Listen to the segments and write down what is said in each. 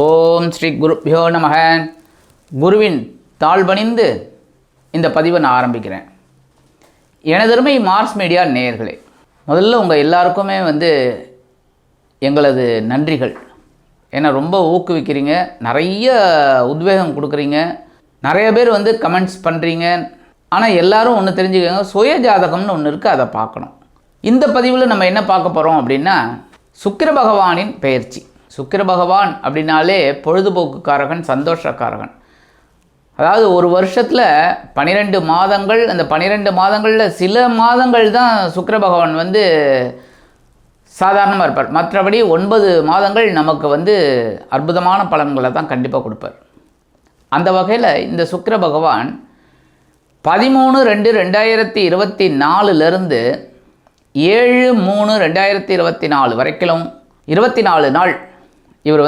ஓம் ஸ்ரீ குருப்யோ நமக. குருவின் தாழ்பணிந்து இந்த பதிவை நான் ஆரம்பிக்கிறேன். எனதருமை மார்ஸ் மீடியா நேயர்களே, முதல்ல உங்கள் எல்லாருக்குமே எங்களது நன்றிகள். ஏன்னா ரொம்ப ஊக்குவிக்கிறீங்க, நிறைய உத்வேகம் கொடுக்குறீங்க, நிறைய பேர் கமெண்ட்ஸ் பண்ணுறீங்க. ஆனால் எல்லோரும் ஒன்று தெரிஞ்சுக்கோங்க, சுய ஜாதகம்னு ஒன்று இருக்குது, அதை பார்க்கணும். இந்த பதிவில் நம்ம என்ன பார்க்க போகிறோம் அப்படின்னா, சுக்கிர பகவானின் பெயர்ச்சி. சுக்கிர பகவான் அப்படின்னாலே பொழுதுபோக்குக்காரகன், சந்தோஷக்காரகன். அதாவது ஒரு வருஷத்தில் 12 மாதங்கள், அந்த 12 மாதங்களில் சில மாதங்கள் தான் சுக்கிர பகவான் சாதாரணமாக இருப்பார். மற்றபடி 9 மாதங்கள் நமக்கு அற்புதமான பலன்களை தான் கண்டிப்பாக கொடுப்பார். அந்த வகையில் இந்த சுக்கிர பகவான் 13/2/2024 7/3/2024 வரைக்கும் 24 நாள் இவர்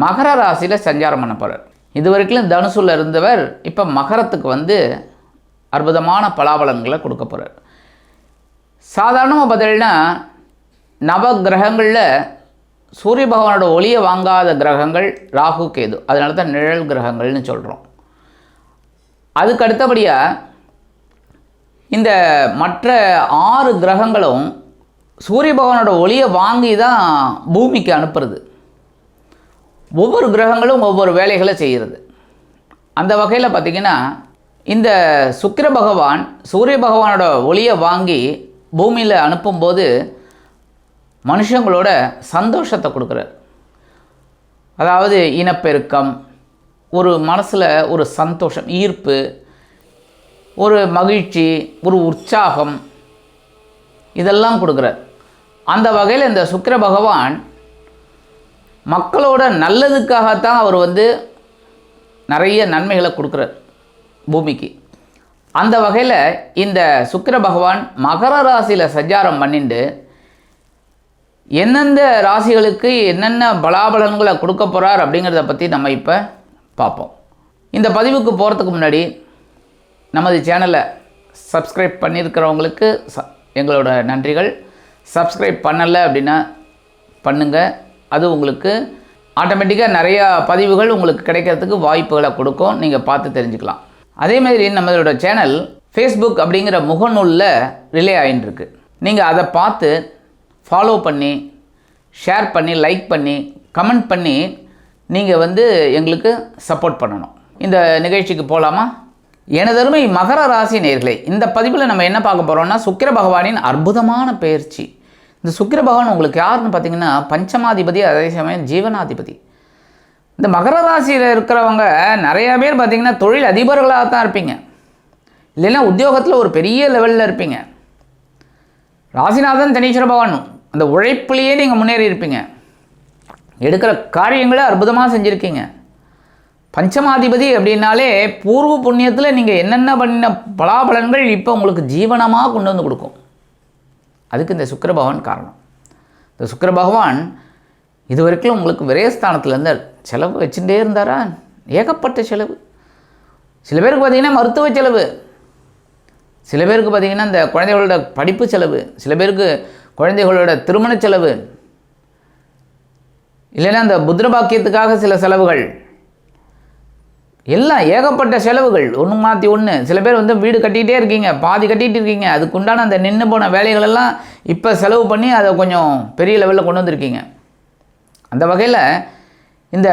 மகர ராசியில் சஞ்சாரம் பண்ண போகிறார். இது வரைக்கும் தனுசுல இருந்தவர் இப்போ மகரத்துக்கு அற்புதமான பலாபலன்களை கொடுக்க போகிறார். சாதாரணமாக பார்த்தீங்கன்னா நவ கிரகங்களில் சூரிய பகவானோட ஒளியை வாங்காத கிரகங்கள் ராகு கேது, அதனால தான் நிழல் கிரகங்கள்னு சொல்கிறோம். அதுக்கு அடுத்தபடியாக இந்த மற்ற 6 கிரகங்களும் சூரிய பகவானோட ஒளியை வாங்கி தான் பூமிக்கு அனுப்புறது. ஒவ்வொரு கிரகங்களும் ஒவ்வொரு வேலைகளை செய்கிறது. அந்த வகையில் பார்த்திங்கன்னா இந்த சுக்கிர பகவான் சூரிய பகவானோட ஒளியை வாங்கி பூமியில் அனுப்பும்போது மனுஷங்களோட சந்தோஷத்தை கொடுக்குறார். அதாவது இனப்பெருக்கம், ஒரு மனசில் ஒரு சந்தோஷம், ஈர்ப்பு, ஒரு மகிழ்ச்சி, ஒரு உற்சாகம், இதெல்லாம் கொடுக்குறார். அந்த வகையில் இந்த சுக்கிர பகவான் மக்களோட நல்லதுக்காகத்தான் அவர் நிறைய நன்மைகளை கொடுக்குறார் பூமிக்கு. அந்த வகையில் இந்த சுக்கிர பகவான் மகர ராசியில் சஞ்சாரம் பண்ணிட்டு எந்தெந்த ராசிகளுக்கு என்னென்ன பலாபலன்களை கொடுக்க போகிறார் அப்படிங்கிறத பற்றி நம்ம இப்போ பார்ப்போம். இந்த பதிவுக்கு போகிறதுக்கு முன்னாடி நமது சேனலை சப்ஸ்கிரைப் பண்ணியிருக்கிறவங்களுக்கு எங்களோட நன்றிகள். சப்ஸ்கிரைப் பண்ணலை அப்படின்னா பண்ணுங்கள். அது உங்களுக்கு ஆட்டோமேட்டிக்காக நிறையா பதிவுகள் உங்களுக்கு கிடைக்கிறதுக்கு வாய்ப்புகளை கொடுக்கும், நீங்கள் பார்த்து தெரிஞ்சுக்கலாம். அதேமாதிரி நம்மளோட சேனல் ஃபேஸ்புக் அப்படிங்கிற முகநூலில் ரிலே ஆகிட்டுருக்கு. நீங்கள் அதை பார்த்து ஃபாலோ பண்ணி, ஷேர் பண்ணி, லைக் பண்ணி, கமெண்ட் பண்ணி நீங்கள் எங்களுக்கு சப்போர்ட் பண்ணணும். இந்த நிகழ்ச்சிக்கு போகலாமா? எனதருமை மகர ராசி நேயர்களே, இந்த பதிவில் நம்ம என்ன பார்க்க போகிறோம்னா சுக்கிர பகவானின் அற்புதமான பெயர்ச்சி. இந்த சுக்கிர பகவான் உங்களுக்கு யாருன்னு பார்த்தீங்கன்னா பஞ்சமாதிபதி, அதே சமயம் ஜீவனாதிபதி. இந்த மகர ராசியில் இருக்கிறவங்க நிறையா பேர் பார்த்திங்கன்னா தொழில் அதிபர்களாக தான் இருப்பீங்க, இல்லைன்னா உத்தியோகத்தில் ஒரு பெரிய லெவலில் இருப்பீங்க. ராசிநாதன் சனீஸ்வர பகவான், அந்த உழைப்புலேயே நீங்கள் முன்னேறி இருப்பீங்க, எடுக்கிற காரியங்களை அற்புதமாக செஞ்சுருக்கீங்க. பஞ்சமாதிபதி அப்படின்னாலே பூர்வ புண்ணியத்தில் நீங்கள் என்னென்ன பண்ணின பலாபலன்கள் இப்போ உங்களுக்கு ஜீவனமாக கொண்டு வந்து கொடுக்கும். அதுக்கு இந்த சுக்கிர பகவான் காரணம். இந்த சுக்கிர பகவான் இது வரைக்கும் உங்களுக்கு விரயஸ்தானத்தில் இருந்தார். செலவு வச்சுட்டே இருந்தாரா? ஏகப்பட்ட செலவு. சில பேருக்கு பார்த்திங்கன்னா மருத்துவ செலவு, சில பேருக்கு பார்த்திங்கன்னா இந்த குழந்தைகளோட படிப்பு செலவு, சில பேருக்கு குழந்தைகளோட திருமண செலவு, இல்லைன்னா இந்த புத்திர பாக்கியத்துக்காக சில செலவுகள், எல்லாம் ஏகப்பட்ட செலவுகள், ஒன்று மாற்றி ஒன்று. சில பேர் வீடு கட்டிகிட்டே இருக்கீங்க, பாதி கட்டிகிட்டு இருக்கீங்க, அதுக்குண்டான அந்த நின்று போன வேலைகளெல்லாம் இப்போ செலவு பண்ணி அதை கொஞ்சம் பெரிய லெவலில் கொண்டு வந்திருக்கீங்க. அந்த வகையில் இந்த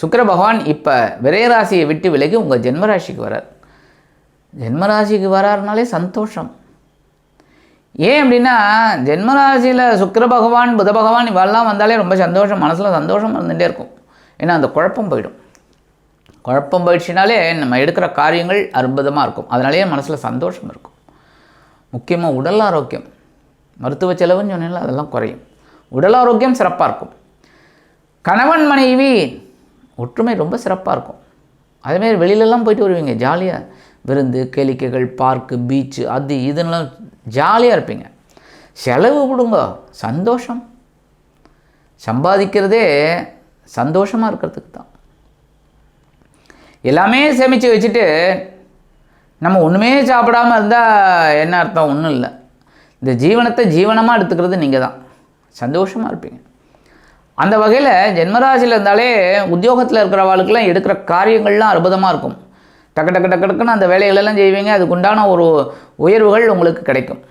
சுக்கிர பகவான் இப்போ விரயராசியை விட்டு விலகி உங்கள் ஜென்மராசிக்கு வரார். ஜென்மராசிக்கு வராருனாலே சந்தோஷம். ஏன் அப்படின்னா ஜென்மராசியில் சுக்கிர பகவான், புத பகவான் இவெல்லாம் வந்தாலே ரொம்ப சந்தோஷம், மனசில் சந்தோஷம் இருந்துகிட்டே இருக்கும். ஏன்னா அந்த குழப்பம் போயிடும். குழப்பம் போயிடுச்சுனாலே நம்ம எடுக்கிற காரியங்கள் அற்புதமாக இருக்கும், அதனாலேயே மனசில் சந்தோஷம் இருக்கும். முக்கியமாக உடல் ஆரோக்கியம், மருத்துவ செலவுன்னு சொன்னால அதெல்லாம் குறையும். உடல் ஆரோக்கியம் சிறப்பாக இருக்கும். கணவன் மனைவி ஒற்றுமை ரொம்ப சிறப்பாக இருக்கும். அதேமாரி வெளியிலலாம் போயிட்டு வருவீங்க, ஜாலியாக விருந்து, கேளிக்கைகள், பார்க்கு, பீச்சு, அது இதுன்னெலாம் ஜாலியாக இருப்பீங்க. செலவு கொடுங்க, சந்தோஷம். சம்பாதிக்கிறதே சந்தோஷமாக இருக்கிறதுக்கு தான். எல்லாமே சேமித்து வச்சுட்டு நம்ம ஒன்றுமே சாப்பிடாமல் இருந்தால் என்ன அர்த்தம்? ஒன்றும் இல்லை. இந்த ஜீவனத்தை ஜீவனமாக எடுத்துக்கிறது நீங்கள் தான். சந்தோஷமாக இருப்பீங்க. அந்த வகையில் ஜென்மராசியில் இருந்தாலே உத்தியோகத்தில் இருக்கிறவாளுக்கெல்லாம் எடுக்கிற காரியங்கள்லாம் அற்புதமாக இருக்கும். டக்கு டக்கு டக்கு டக்குன்னு அந்த வேலைகளெல்லாம் செய்வீங்க. அதுக்குண்டான ஒரு உயர்வுகள் உங்களுக்கு கிடைக்கும்.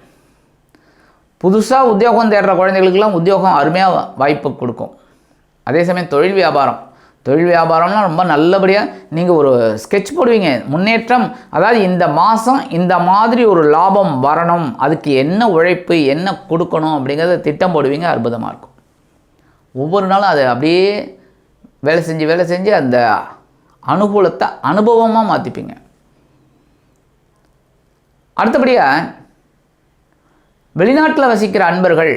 புதுசாக உத்தியோகம் தேடுற குழந்தைகளுக்கெல்லாம் உத்தியோகம் அருமையாக வாய்ப்பு கொடுக்கும். அதே சமயம் தொழில் வியாபாரம்லாம் ரொம்ப நல்லபடியாக நீங்கள் ஒரு ஸ்கெட்ச் போடுவீங்க. முன்னேற்றம், அதாவது இந்த மாதம் இந்த மாதிரி ஒரு லாபம் வரணும், அதுக்கு என்ன உழைப்பு என்ன கொடுக்கணும் அப்படிங்கிறத திட்டம் போடுவீங்க. அற்புதமாக இருக்கும். ஒவ்வொரு நாளும் அதை அப்படியே வேலை செஞ்சு அந்த அனுகூலத்தை அனுபவமாக மாற்றிப்பீங்க. அடுத்தபடியாக வெளிநாட்டில் வசிக்கிற அன்பர்கள்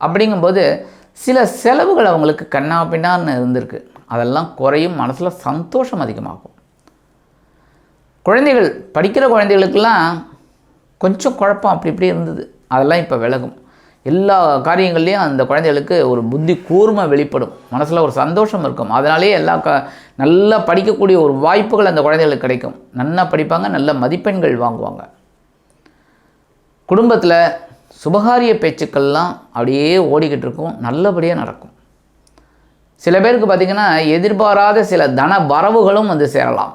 அப்படிங்கும்போது சில செலவுகள் அவங்களுக்கு கண்ணா பின்னான்னு இருந்திருக்கு. அதெல்லாம் குறையும். மனசில் சந்தோஷம் அதிகமாகும். குழந்தைகள் படிக்கிற குழந்தைகளுக்கெல்லாம் கொஞ்சம் குழப்பம் அப்படி இப்படி இருந்தது. அதெல்லாம் இப்போ விலகும். எல்லா காரியங்கள்லேயும் அந்த குழந்தைகளுக்கு ஒரு புத்தி கூர்மை வெளிப்படும். மனசில் ஒரு சந்தோஷம் இருக்கும். அதனாலே நல்லா படிக்கக்கூடிய ஒரு வாய்ப்புகள் அந்த குழந்தைகளுக்கு கிடைக்கும். நல்லா படிப்பாங்க, நல்ல மதிப்பெண்கள் வாங்குவாங்க. குடும்பத்தில் சுபகாரிய பேச்சுக்கள்லாம் அப்படியே ஓடிக்கிட்டு இருக்கும். நல்லபடியாக நடக்கும். சில பேருக்கு பார்த்திங்கன்னா எதிர்பாராத சில தன வரவுகளும் வந்து சேரலாம்.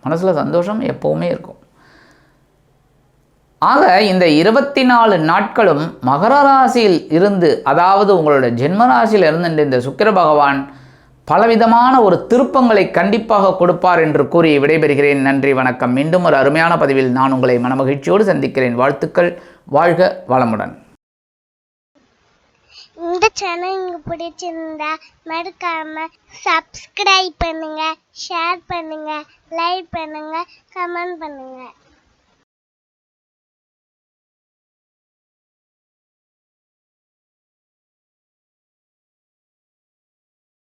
மனசில் சந்தோஷம் எப்போவுமே இருக்கும். ஆக இந்த 24 நாட்களும் மகர ராசியில் இருந்து, அதாவது உங்களோட ஜென்மராசியில் இருந்து இந்த சுக்கிர பகவான் பலவிதமான ஒரு திருப்பங்களை கண்டிப்பாக கொடுப்பார் என்று கூறி விடைபெறுகிறேன். நன்றி, வணக்கம். மீண்டும் ஒரு அருமையான பதிவில் நான் உங்களை மனமகிழ்ச்சியோடு சந்திக்கிறேன். வாழ்த்துக்கள். வாழ்க வளமுடன். இந்த சேனல் உங்களுக்கு பிடிச்சிருந்தா மறக்காம சப்ஸ்கிரைப் பண்ணுங்க, ஷேர் பண்ணுங்க, லைக் பண்ணுங்க, கமெண்ட் பண்ணுங்க.